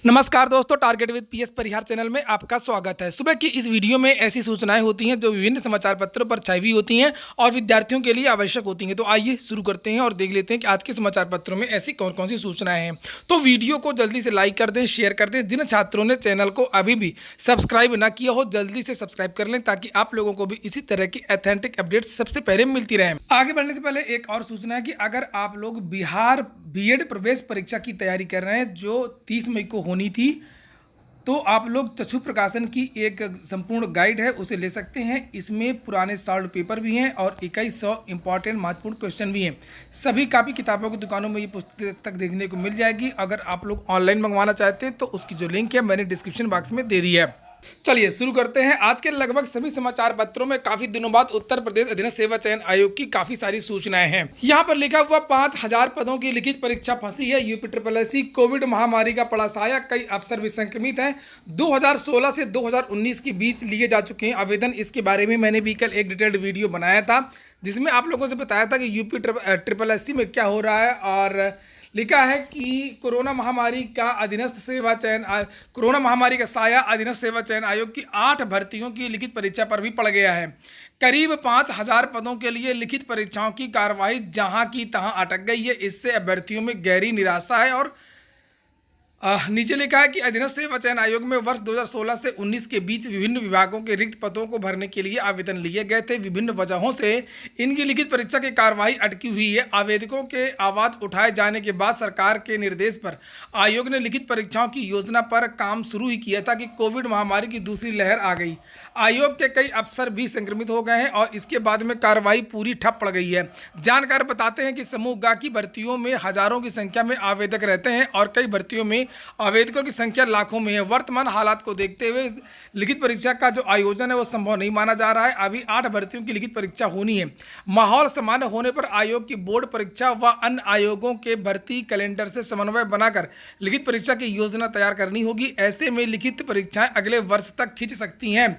नमस्कार दोस्तों, target with PS Parihar channel में आपका स्वागत है। सुबह की इस वीडियो में ऐसी सूचनाएं होती हैं जो विभिन्न समाचार पत्रों पर छाई हुई होती हैं और विद्यार्थियों के लिए आवश्यक होती हैं। तो आइए शुरू करते हैं और देख लेते हैं कि आज के समाचार पत्रों में ऐसी कौन कौन सी सूचनाएं हैं। तो वीडियो को जल्दी से लाइक कर दें, शेयर कर दें। जिन छात्रों ने चैनल को अभी भी सब्सक्राइब ना किया हो, जल्दी से सब्सक्राइब कर लें ताकि आप लोगों को भी इसी तरह की ऑथेंटिक अपडेट्स सबसे पहले मिलती रहें। आगे बढ़ने से पहले एक और सूचना है कि अगर आप लोग बिहार बीएड प्रवेश परीक्षा की तैयारी कर रहे हैं जो 30 मई को होनी थी, तो आप लोग चक्षु प्रकाशन की एक संपूर्ण गाइड है उसे ले सकते हैं। इसमें पुराने सॉल्व पेपर भी हैं और 2100 इंपॉर्टेंट महत्वपूर्ण क्वेश्चन भी हैं। सभी कापी किताबों की दुकानों में ये पुस्तक तक देखने को मिल जाएगी। अगर आप लोग ऑनलाइन मंगवाना चाहते हैं तो उसकी जो लिंक है मैंने डिस्क्रिप्शन बॉक्स में दे दी है। चलिए शुरू करते हैं। आज के लगभग सभी समाचार पत्रों में काफी दिनों बाद उत्तर प्रदेश अधीनस्थ सेवा चयन आयोग की काफी सारी सूचनाएं हैं। यहाँ पर लिखा हुआ 5000 पदों की लिखित परीक्षा फंसी है। यूपीएससी कोविड महामारी का पड़ा साया, कई अफसर भी संक्रमित हैं। 2016 से 2019 के बीच लिए जा चुके हैं आवेदन। इसके बारे में मैंने भी कल एक डिटेल्ड वीडियो बनाया था जिसमें आप लोगों से बताया था कि यूपीएससी में क्या हो रहा है। और लिखा है कि कोरोना महामारी का साया अधीनस्थ सेवा चयन आयोग की 8 भर्तियों की लिखित परीक्षा पर भी पड़ गया है। करीब 5000 पदों के लिए लिखित परीक्षाओं की कार्यवाही जहां की तहां अटक गई है। इससे अभ्यर्थियों में गहरी निराशा है। और नीचे लिखा है कि अधीनस्थ सेवा चयन आयोग में वर्ष 2016 से 19 के बीच विभिन्न विभागों के रिक्त पदों को भरने के लिए आवेदन लिए गए थे। विभिन्न वजहों से इनकी लिखित परीक्षा की कार्यवाही अटकी हुई है। आवेदकों के आवाज उठाए जाने के बाद सरकार के निर्देश पर आयोग ने लिखित परीक्षाओं की योजना पर काम शुरू ही किया था कि कोविड महामारी की दूसरी लहर आ गई। आयोग के कई अफसर भी संक्रमित हो गए हैं और इसके बाद में कार्रवाई पूरी ठप पड़ गई है। जानकार बताते हैं कि समूह ग की भर्तियों में हजारों की संख्या में आवेदक रहते हैं और कई भर्तियों में आवेदकों की संख्या लाखों में है। वर्तमान हालात को देखते हुए लिखित परीक्षा का जो आयोजन है वो संभव नहीं माना जा रहा है। अभी 8 भर्तियों की लिखित परीक्षा होनी है। माहौल सामान्य होने पर आयोग की बोर्ड परीक्षा व अन्य आयोगों के भर्ती कैलेंडर से समन्वय बनाकर लिखित परीक्षा की योजना तैयार करनी होगी। ऐसे में लिखित परीक्षाएं अगले वर्ष तक खिंच सकती हैं।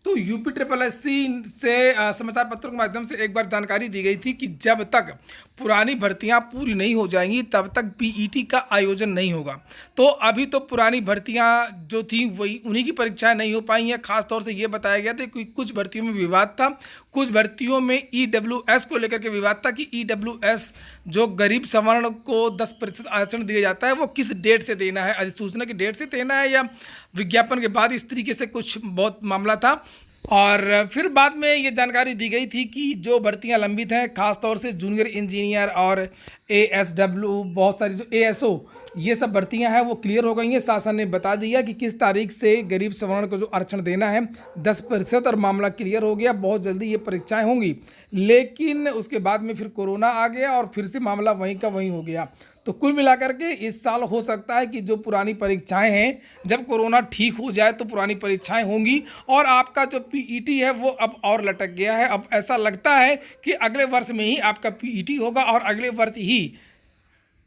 तो यूपीएससी से समाचार पत्रों के माध्यम से एक बार जानकारी दी गई थी कि जब तक पुरानी भर्तियां पूरी नहीं हो जाएंगी तब तक पीईटी का आयोजन नहीं होगा। तो अभी तो पुरानी भर्तियां जो थी वही उन्हीं की परीक्षाएं नहीं हो पाई हैं। खासतौर से ये बताया गया था कि कुछ भर्तियों में विवाद था, कुछ भर्तियों में ईडब्ल्यूएस को लेकर के विवाद था कि ईडब्ल्यूएस जो गरीब सवर्ण को 10% आरक्षण दिया जाता है वो किस डेट से देना है, अधिसूचना की डेट से देना है या विज्ञापन के बाद, इस तरीके से कुछ बहुत मामला था। और फिर बाद में ये जानकारी दी गई थी कि जो भर्तियां लंबित हैं, खासतौर से जूनियर इंजीनियर और एएसडब्ल्यू, बहुत सारी जो एएसओ, ये सब भर्तियां हैं वो क्लियर हो गई हैं। शासन ने बता दिया कि किस तारीख से गरीब सवर्ण को जो आरक्षण देना है 10% और मामला क्लियर हो गया। बहुत जल्दी ये परीक्षाएं होंगी। लेकिन उसके बाद में फिर कोरोना आ गया और फिर से मामला वहीं का वहीं हो गया। तो कुल मिलाकर के इस साल हो सकता है कि जो पुरानी परीक्षाएं हैं, जब कोरोना ठीक हो जाए तो पुरानी परीक्षाएं होंगी। और आपका जो पीईटी है वो अब और लटक गया है। अब ऐसा लगता है कि अगले वर्ष में ही आपका पीईटी होगा और अगले वर्ष ही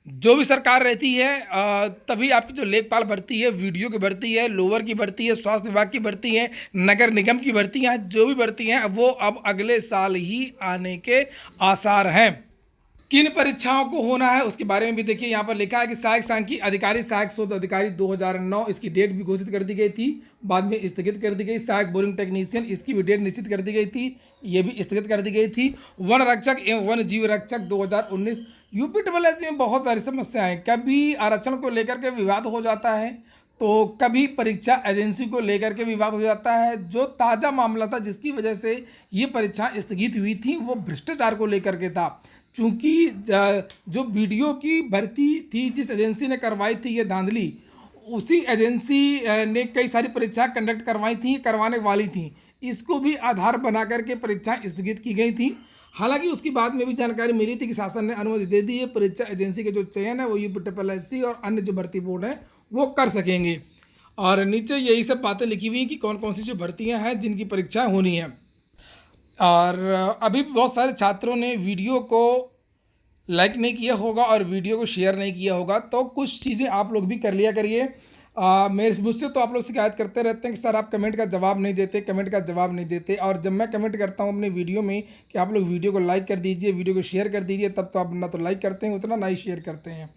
जो भी सरकार रहती है तभी आपकी जो लेखपाल भर्ती है, वीडियो की भर्ती है, लोअर की भर्ती है, स्वास्थ्य विभाग की भर्ती है, नगर निगम की भर्तियां हैं, जो भी भर्ती हैं वो अब अगले साल ही आने के आसार हैं। किन परीक्षाओं को होना है उसके बारे में भी देखिए। यहाँ पर लिखा है कि सहायक सांख्यिकी अधिकारी, सहायक शोध अधिकारी 2009, इसकी डेट भी घोषित कर दी गई थी, बाद में स्थगित कर दी गई। सहायक बोरिंग टेक्नीशियन, इसकी भी डेट निश्चित कर दी गई थी, ये भी स्थगित कर दी गई थी। वन रक्षक एवं वन जीव रक्षक 2019। यूपीएससी में बहुत सारी समस्याएं, कभी आरक्षण को लेकर के विवाद हो जाता है तो कभी परीक्षा एजेंसी को लेकर के विवाद हो जाता है। जो ताज़ा मामला था जिसकी वजह से ये परीक्षा स्थगित हुई थी वो भ्रष्टाचार को लेकर के था। चूँकि जो वीडियो की भर्ती थी जिस एजेंसी ने करवाई थी ये धांधली, उसी एजेंसी ने कई सारी परीक्षा कंडक्ट करवाई थी, करवाने वाली थी। इसको भी आधार बना करके परीक्षाएं स्थगित की गई थी। हालांकि उसकी बाद में भी जानकारी मिली थी कि शासन ने अनुमति दे दी है। परीक्षा एजेंसी के जो चयन है वो यूपीएससी और अन्य जो भर्ती बोर्ड है वो कर सकेंगे। और नीचे यही सब बातें लिखी हुई हैं कि कौन कौन सी जो भर्तियाँ हैं जिनकी परीक्षाएँ होनी है। और अभी बहुत सारे छात्रों ने वीडियो को लाइक नहीं किया होगा और वीडियो को शेयर नहीं किया होगा, तो कुछ चीज़ें आप लोग भी कर लिया करिए। मुझसे तो आप लोग शिकायत करते रहते हैं कि सर आप कमेंट का जवाब नहीं देते, और जब मैं कमेंट करता हूं अपने वीडियो में कि आप लोग वीडियो को लाइक कर दीजिए, वीडियो को शेयर कर दीजिए, तब तो आप ना तो लाइक करते हैं उतना, ना ही शेयर करते हैं।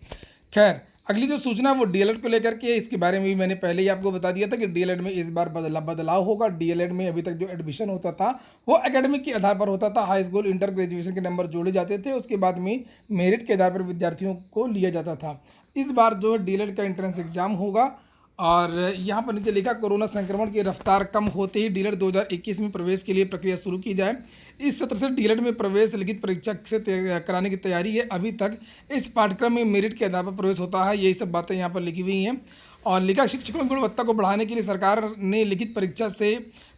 खैर अगली जो सूचना है वो डीएलएड को लेकर के है। इसके बारे में भी मैंने पहले ही आपको बता दिया था कि डीएलएड में इस बार बदलाव होगा। डीएलएड में अभी तक जो एडमिशन होता था वो एकेडमिक के आधार पर होता था। हाई स्कूल इंटर ग्रेजुएशन के नंबर जोड़े जाते थे, उसके बाद में मेरिट के आधार पर विद्यार्थियों को लिया जाता था। इस बार जो डीएलएड का एंट्रेंस एग्जाम होगा। और यहाँ पर नीचे लिखा कोरोना संक्रमण की रफ्तार कम होते ही डीएलएड 2021 में प्रवेश के लिए प्रक्रिया शुरू की जाए। इस सत्र से डीएलएड में प्रवेश लिखित परीक्षा से कराने की तैयारी है। अभी तक इस पाठ्यक्रम में मेरिट के आधार पर प्रवेश होता है। यही सब बातें यहाँ पर लिखी हुई हैं। और लिखा शिक्षकों की गुणवत्ता को बढ़ाने के लिए सरकार ने लिखित परीक्षा से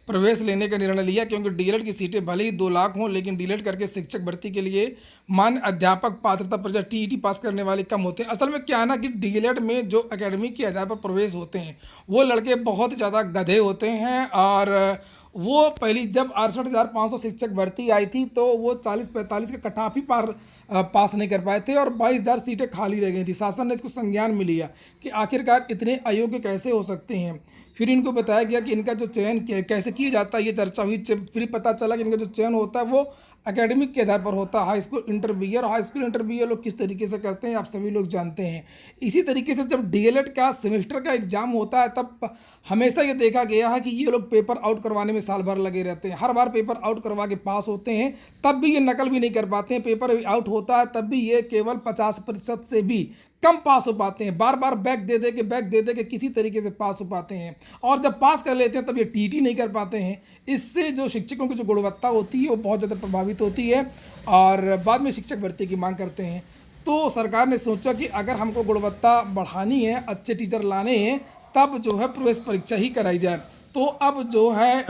प्रवेश लेने का निर्णय लिया, क्योंकि डीएलएड की सीटें भले ही 2 लाख हों, लेकिन डीएलएड करके शिक्षक भर्ती के लिए मान्य अध्यापक पात्रता परीक्षा टीईटी पास करने वाले कम होते हैं। असल में क्या है ना कि डीएलएड में जो एकेडमी के आधार पर प्रवेश होते हैं वो लड़के बहुत ज़्यादा गधे होते हैं। और वो पहली जब 68,500 शिक्षक भर्ती आई थी तो वो 40-45 के कट ऑफ ही पास नहीं कर पाए थे और 22,000 सीटें खाली रह गई थी। शासन ने इसको संज्ञान में लिया कि आखिरकार इतने अयोग्य कैसे हो सकते हैं। फिर इनको बताया गया कि इनका जो चयन कैसे किया जाता है, ये चर्चा हुई। फिर पता चला कि इनका जो चयन होता है वो एकेडमिक के आधार पर होता है। High school intermediate, high school intermediate लोग किस तरीके से करते हैं आप सभी लोग जानते हैं। इसी तरीके से जब डीएलएड का सेमेस्टर का एग्जाम होता है तब हमेशा ये देखा गया है कि ये लोग पेपर आउट करवाने में साल भर लगे रहते हैं। हर बार पेपर आउट करवा के पास होते हैं, तब भी ये नकल भी नहीं कर पाते हैं। पेपर आउट होता है तब भी ये केवल 50% से भी कम पास हो पाते हैं। बार बार बैक दे दे के किसी तरीके से पास हो पाते हैं। और जब पास कर लेते हैं तब ये टीटी नहीं कर पाते हैं। इससे जो शिक्षकों की जो गुणवत्ता होती है वो बहुत ज़्यादा प्रभावित होती है और बाद में शिक्षक भर्ती की मांग करते हैं। तो सरकार ने सोचा कि अगर हमको गुणवत्ता बढ़ानी है, अच्छे टीचर लाने हैं, तब जो है प्रवेश परीक्षा ही कराई जाए। तो अब जो है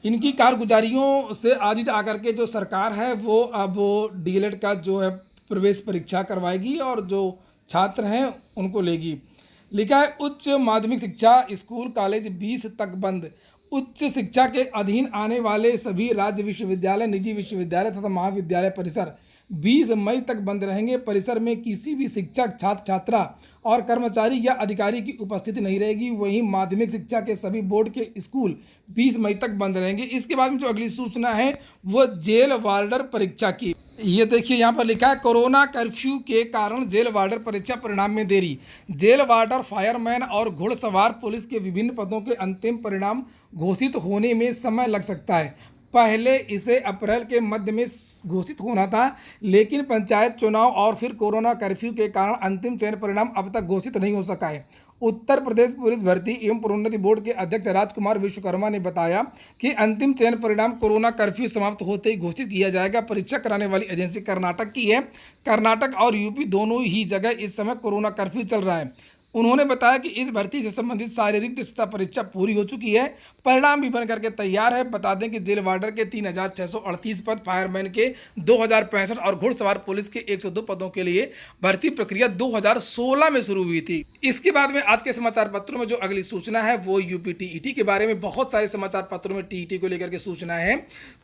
इनकी कारगुजारियों से आज ही आकर के जो सरकार है वो अब डीएलएड का जो है प्रवेश परीक्षा करवाएगी और जो छात्र हैं उनको लेगी। लिखा है उच्च माध्यमिक शिक्षा स्कूल कॉलेज 20 तक बंद। उच्च शिक्षा के अधीन आने वाले सभी राज्य विश्वविद्यालय, निजी विश्वविद्यालय तथा महाविद्यालय परिसर 20 मई तक बंद रहेंगे। परिसर में किसी भी शिक्षक, छात्र छात्रा और कर्मचारी या अधिकारी की उपस्थिति नहीं रहेगी। वहीं माध्यमिक शिक्षा के सभी बोर्ड के स्कूल 20 मई तक बंद रहेंगे। इसके बाद में जो अगली सूचना है वो जेल वार्डर परीक्षा की। ये देखिए यहाँ पर लिखा है कोरोना कर्फ्यू के कारण जेल वार्डर परीक्षा परिणाम में देरी। जेल वार्डर, फायरमैन और घुड़सवार पुलिस के विभिन्न पदों के अंतिम परिणाम घोषित होने में समय लग सकता है। पहले इसे अप्रैल के मध्य में घोषित होना था, लेकिन पंचायत चुनाव और फिर कोरोना कर्फ्यू के कारण अंतिम चयन परिणाम अब तक घोषित नहीं हो सका है। उत्तर प्रदेश पुलिस भर्ती एवं प्रोन्नति बोर्ड के अध्यक्ष राजकुमार विश्वकर्मा ने बताया कि अंतिम चयन परिणाम कोरोना कर्फ्यू समाप्त होते ही घोषित किया जाएगा। परीक्षा कराने वाली एजेंसी कर्नाटक की है। कर्नाटक और यूपी दोनों ही जगह इस समय कोरोना कर्फ्यू चल रहा है। उन्होंने बताया कि इस भर्ती से संबंधित शारीरिक दक्षता परीक्षा पूरी हो चुकी है, परिणाम भी बन करके तैयार है। बता दें कि जेल वार्डर के 3,638 पद, फायरमैन के 2,065 और घुड़सवार पुलिस के 102 पदों के लिए भर्ती प्रक्रिया 2016 में शुरू हुई थी। इसके बाद में आज के समाचार पत्रों में जो अगली सूचना है वो यूपी टीईटी के बारे में। बहुत सारे समाचार पत्रों में टीईटी को लेकर के सूचना है।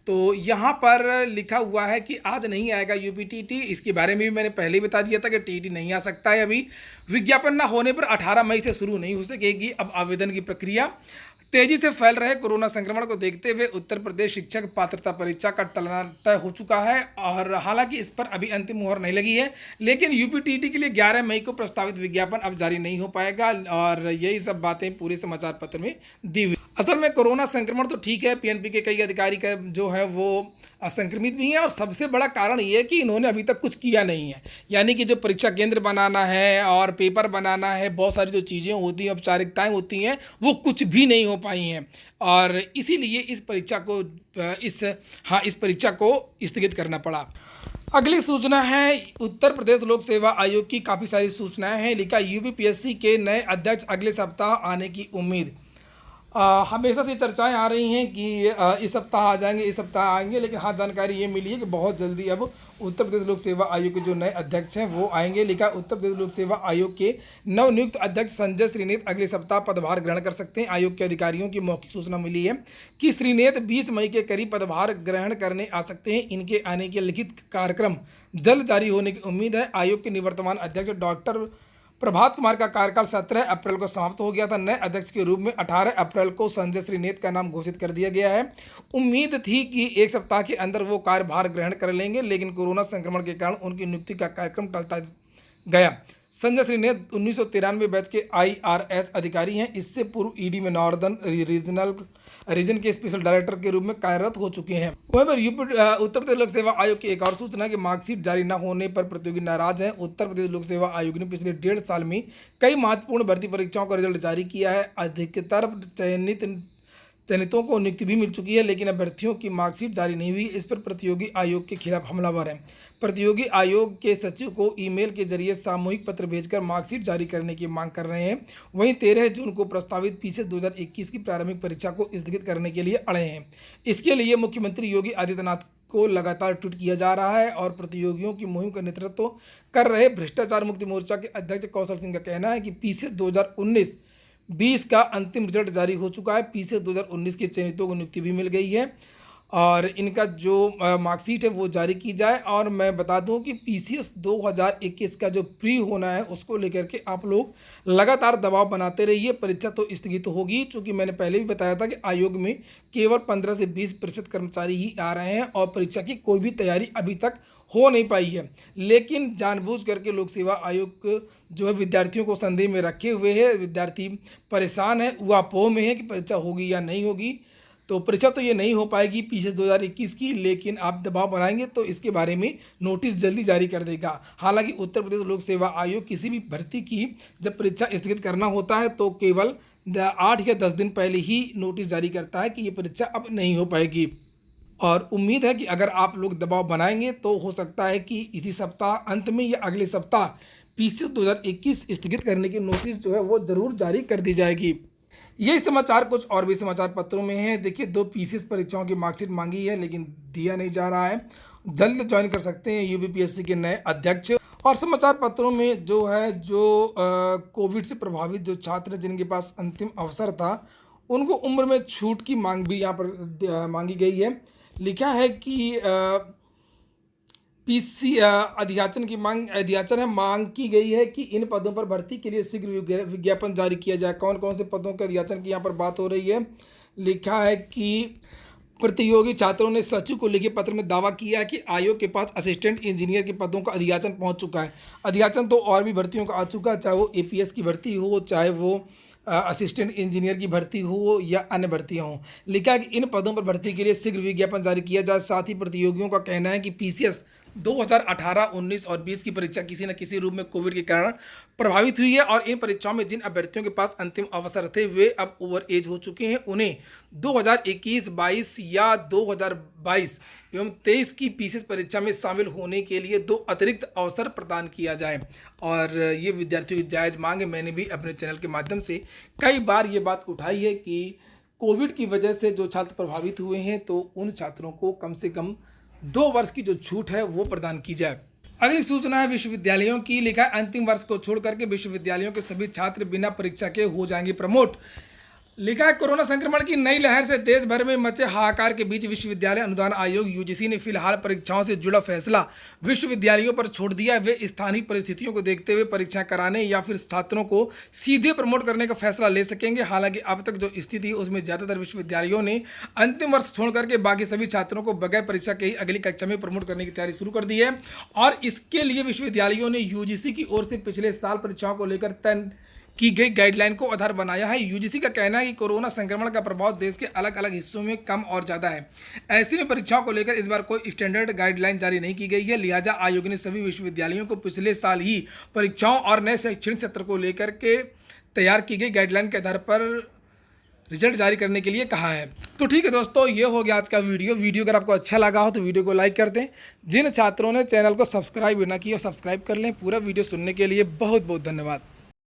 तो यहाँ पर लिखा हुआ है कि आज नहीं आएगा यूपी टीईटी। इसके बारे में भी मैंने पहले ही बता दिया था कि टीईटी नहीं आ सकता है। अभी विज्ञापन न होने पर 18 मई से शुरू नहीं हो सकेगी अब आवेदन की प्रक्रिया। तेजी से फैल रहे कोरोना संक्रमण को देखते हुए उत्तर प्रदेश शिक्षक पात्रता परीक्षा का टलना तय हो चुका है और हालांकि इस पर अभी अंतिम मुहर नहीं लगी है, लेकिन यूपी टीईटी के लिए 11 मई को प्रस्तावित विज्ञापन अब जारी नहीं हो पाएगा। और यही सब बातें पूरे समाचार पत्र में दी हुई। असल में कोरोना संक्रमण तो ठीक है, पीएनपी के कई अधिकारी का जो है वो संक्रमित भी हैं और सबसे बड़ा कारण ये है कि इन्होंने अभी तक कुछ किया नहीं है। यानी कि जो परीक्षा केंद्र बनाना है और पेपर बनाना है, बहुत सारी जो चीज़ें होती हैं, औपचारिकताएं होती हैं, वो कुछ भी नहीं हो पाई हैं और इसीलिए इस परीक्षा को स्थगित करना पड़ा। अगली सूचना है उत्तर प्रदेश लोक सेवा आयोग की। काफ़ी सारी सूचनाएं हैं। लिखा यूपीपीएससी के नए अध्यक्ष अगले सप्ताह आने की उम्मीद। हमेशा से चर्चाएं आ रही हैं कि इस सप्ताह आ जाएंगे, इस सप्ताह आएंगे, लेकिन हाँ जानकारी ये मिली है कि बहुत जल्दी अब उत्तर प्रदेश लोक सेवा आयोग के जो नए अध्यक्ष हैं वो आएंगे। लिखा उत्तर प्रदेश लोक सेवा आयोग के नवनियुक्त अध्यक्ष संजय श्रीनेत अगले सप्ताह पदभार ग्रहण कर सकते हैं। आयोग के अधिकारियों की मौखिक सूचना मिली है कि श्रीनेत 20 मई के करीब पदभार ग्रहण करने आ सकते हैं। इनके आने के लिखित कार्यक्रम जल्द जारी होने की उम्मीद है। आयोग के निवर्तमान अध्यक्ष डॉक्टर प्रभात कुमार का कार्यकाल 17 अप्रैल को समाप्त हो गया था। नए अध्यक्ष के रूप में 18 अप्रैल को संजय श्रीनेत का नाम घोषित कर दिया गया है। उम्मीद थी कि एक सप्ताह के अंदर वो कार्यभार ग्रहण कर लेंगे, लेकिन कोरोना संक्रमण के कारण उनकी नियुक्ति का कार्यक्रम टलता गया। संजय श्री नेत 1993 बैच के IRS अधिकारी हैं। इससे पूर्व ईडी में नॉर्दर्न रीजन के स्पेशल डायरेक्टर के रूप में कार्यरत हो चुके हैं। वहीं पर उत्तर प्रदेश लोक सेवा आयोग की एक और सूचना कि मार्कशीट जारी न होने पर प्रतियोगी नाराज हैं। उत्तर प्रदेश लोक सेवा आयोग ने पिछले 1.5 साल में कई महत्वपूर्ण भर्ती परीक्षाओं का रिजल्ट जारी किया है। अधिकतर चयनितों को नियुक्ति भी मिल चुकी है, लेकिन अभ्यर्थियों की मार्कशीट जारी नहीं हुई। इस पर प्रतियोगी आयोग के खिलाफ हमलावर हैं। प्रतियोगी आयोग के सचिव को ईमेल के जरिए सामूहिक पत्र भेजकर मार्कशीट जारी करने की मांग कर रहे हैं। वहीं 13 जून को प्रस्तावित PCS 2021 की प्रारंभिक परीक्षा को स्थगित करने के लिए अड़े हैं। इसके लिए मुख्यमंत्री योगी आदित्यनाथ को लगातार ट्वीट किया जा रहा है और प्रतियोगियों की मुहिम का नेतृत्व कर रहे भ्रष्टाचार मुक्ति मोर्चा के अध्यक्ष कौशल सिंह का कहना है कि PCS 2019-20 का अंतिम रिजल्ट जारी हो चुका है। PCS 2019 के चयनितों को नियुक्ति भी मिल गई है और इनका जो मार्कशीट है वो जारी की जाए। और मैं बता दूं कि PCS 2021 का जो प्री होना है उसको लेकर के आप लोग लगातार दबाव बनाते रहिए। परीक्षा तो स्थगित होगी, चूँकि मैंने पहले भी बताया था कि आयोग में केवल 15 से 20% कर्मचारी ही आ रहे हैं और परीक्षा की कोई भी तैयारी अभी तक हो नहीं पाई है। लेकिन जानबूझ करके लोक सेवा आयोग जो है विद्यार्थियों को संदेह में रखे हुए है। विद्यार्थी परेशान है, ऊहापोह में है कि परीक्षा होगी या नहीं होगी। तो परीक्षा तो ये नहीं हो पाएगी PCS 2021 की, लेकिन आप दबाव बनाएंगे तो इसके बारे में नोटिस जल्दी जारी कर देगा। हालांकि उत्तर प्रदेश लोक सेवा आयोग किसी भी भर्ती की जब परीक्षा स्थगित करना होता है तो केवल 8 या 10 दिन पहले ही नोटिस जारी करता है कि ये परीक्षा अब नहीं हो पाएगी। और उम्मीद है कि अगर आप लोग दबाव बनाएंगे तो हो सकता है कि इसी सप्ताह अंत में या अगले सप्ताह PCS 2021 स्थगित करने की नोटिस जो है वो ज़रूर जारी कर दी जाएगी। यही समाचार कुछ और भी समाचार पत्रों में है। देखिए, 2 PCS परीक्षाओं की मार्कशीट मांगी है लेकिन दिया नहीं जा रहा है। जल्द ज्वाइन कर सकते हैं UPPSC के नए अध्यक्ष। और समाचार पत्रों में जो है कोविड से प्रभावित जो छात्र जिनके पास अंतिम अवसर था उनको उम्र में छूट की मांग भी यहाँ पर मांगी गई है। लिखा है कि अध्याचन है मांग की गई है कि इन पदों पर भर्ती के लिए शीघ्र विज्ञापन जारी किया जाए। कौन कौन से पदों के अध्याचन की यहाँ पर बात हो रही है। लिखा है कि प्रतियोगी छात्रों ने सचिव को लिखे पत्र में दावा किया है कि आयोग के पास असिस्टेंट इंजीनियर के पदों का अध्याचन पहुंच चुका है। अध्याचन तो और भी भर्तियों का आ चुका है, चाहे वो APS की भर्ती हो, चाहे वो असिस्टेंट इंजीनियर की भर्ती हो या अन्य भर्तियां हों। लिखा है कि इन पदों पर भर्ती के लिए शीघ्र विज्ञापन जारी किया जाए। साथ ही प्रतियोगियों का कहना है कि PCS 2018, 19 और 20 की परीक्षा किसी न किसी रूप में कोविड के कारण प्रभावित हुई है और इन परीक्षाओं में जिन अभ्यर्थियों के पास अंतिम अवसर थे वे अब ओवर एज हो चुके हैं। उन्हें 2021-22 या 2022 एवं 23 की PCS परीक्षा में शामिल होने के लिए 2 अतिरिक्त अवसर प्रदान किया जाए। और ये विद्यार्थियों की जायज़ मांग है। मैंने भी अपने चैनल के माध्यम से कई बार ये बात उठाई है कि कोविड की वजह से जो छात्र प्रभावित हुए हैं तो उन छात्रों को कम से कम 2 वर्ष की जो छूट है वो प्रदान की जाए। अगली सूचना है विश्वविद्यालयों की। लिखा है अंतिम वर्ष को छोड़ करके विश्वविद्यालयों के सभी छात्र बिना परीक्षा के हो जाएंगे प्रमोट। लिखा है कोरोना संक्रमण की नई लहर से देश भर में मचे हाहाकार के बीच विश्वविद्यालय अनुदान आयोग UGC ने फिलहाल परीक्षाओं से जुड़ा फैसला विश्वविद्यालयों पर छोड़ दिया है। वे स्थानीय परिस्थितियों को देखते हुए परीक्षा कराने या फिर छात्रों को सीधे प्रमोट करने का फैसला ले सकेंगे। हालांकि अब तक जो स्थिति है उसमें ज़्यादातर विश्वविद्यालयों ने अंतिम वर्ष छोड़ करके बाकी सभी छात्रों को बगैर परीक्षा के ही अगली कक्षा में प्रमोट करने की तैयारी शुरू कर दी है। और इसके लिए विश्वविद्यालयों ने UGC की ओर से पिछले साल परीक्षाओं को लेकर तय की गई गाइडलाइन को आधार बनाया है। UGC का कहना है कि कोरोना संक्रमण का प्रभाव देश के अलग अलग हिस्सों में कम और ज़्यादा है। ऐसे में परीक्षाओं को लेकर इस बार कोई स्टैंडर्ड गाइडलाइन जारी नहीं की गई है। लिहाजा आयोग ने सभी विश्वविद्यालयों को पिछले साल ही परीक्षाओं और नए शैक्षणिक सत्र को लेकर के तैयार की गई गाइडलाइन के आधार पर रिजल्ट जारी करने के लिए कहा है। तो ठीक है दोस्तों, ये हो गया आज का वीडियो अगर आपको अच्छा लगा हो तो वीडियो को लाइक कर दें। जिन छात्रों ने चैनल को सब्सक्राइब ना किया सब्सक्राइब कर लें। पूरा वीडियो सुनने के लिए बहुत बहुत धन्यवाद।